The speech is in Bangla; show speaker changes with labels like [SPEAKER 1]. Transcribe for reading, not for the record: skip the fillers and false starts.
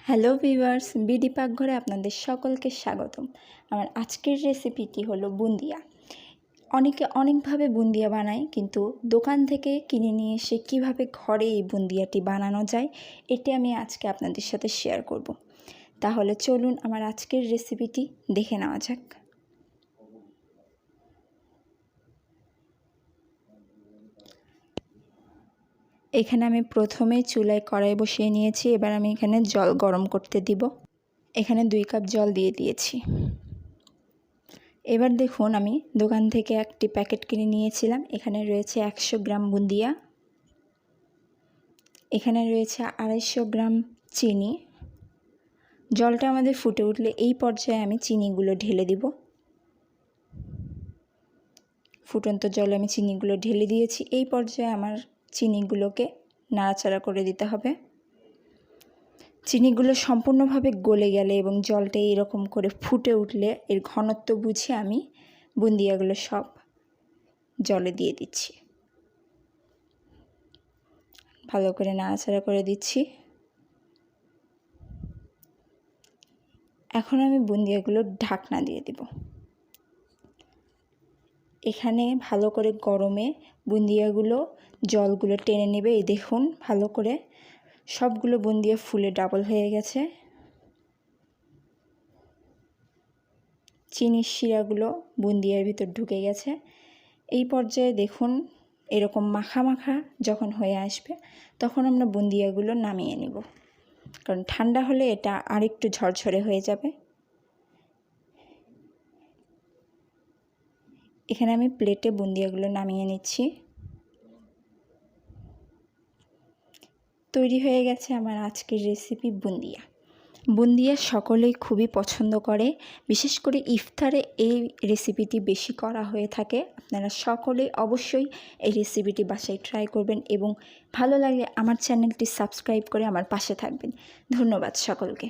[SPEAKER 1] হ্যালো ভিউয়ার্স, বিডি পাক ঘরে আপনাদের সকলকে স্বাগতম। আমার আজকের রেসিপিটি হলো বুন্দিয়া। অনেকে অনেকভাবে বুন্দিয়া বানায়, কিন্তু দোকান থেকে কিনে নিয়ে এসে কীভাবে ঘরে এই বুন্দিয়াটি বানানো যায় এটি আমি আজকে আপনাদের সাথে শেয়ার করব। তাহলে চলুন আমার আজকের রেসিপিটি দেখে নেওয়া যাক। এখানে আমি প্রথমে চুলায় কড়াই বসিয়ে নিয়েছি। এবার আমি এখানে জল গরম করতে দিব। এখানে 2 কাপ জল দিয়ে দিয়েছি। এবার দেখুন, আমি দোকান থেকে একটি প্যাকেট কিনে নিয়েছিলাম। এখানে রয়েছে 100 গ্রাম বুন্দিয়া, এখানে রয়েছে 250 গ্রাম চিনি। জলটা আমাদের ফুটে উঠলে এই পর্যায়ে আমি চিনিগুলো ঢেলে দিব। ফুটন্ত জলে আমি চিনিগুলো ঢেলে দিয়েছি। এই পর্যায়ে আমার চিনিগুলোকে নাড়াচাড়া করে দিতে হবে। চিনিগুলো সম্পূর্ণভাবে গলে গেলে এবং জলটা এরকম করে ফুটে উঠলে এর ঘনত্ব বুঝে আমি বুন্দিয়াগুলো সব জলে দিয়ে দিচ্ছি। ভালো করে নাড়াচাড়া করে দিচ্ছি। এখন আমি বুন্দিয়াগুলো ঢাকনা দিয়ে দিব। এখানে ভালো করে গরমে বুন্দিয়াগুলো জলগুলো টেনে নেবে। এই দেখুন, ভালো করে সবগুলো বুন্দিয়া ফুলে ডাবল হয়ে গেছে। চিনির শিরাগুলো বুন্দিয়ার ভিতর ঢুকে গেছে। এই পর্যায়ে দেখুন, এরকম মাখা মাখা যখন হয়ে আসবে তখন আমরা বুন্দিয়াগুলো নামিয়ে নেব, কারণ ঠান্ডা হলে এটা আরেকটু ঝরঝরে হয়ে যাবে। এখানে আমি প্লেটে বুন্দিয়াগুলো নামিয়ে নিচ্ছি। তৈরি হয়ে গেছে আমার আজকের রেসিপি বুন্দিয়া। বুন্দিয়া সকলেই খুবই পছন্দ করে, বিশেষ করে ইফতারে এই রেসিপিটি বেশি করা হয়ে থাকে। আপনারা সকলেই অবশ্যই এই রেসিপিটি বাসায় ট্রাই করবেন এবং ভালো লাগলে আমার চ্যানেলটি সাবস্ক্রাইব করে আমার পাশে থাকবেন। ধন্যবাদ সকলকে।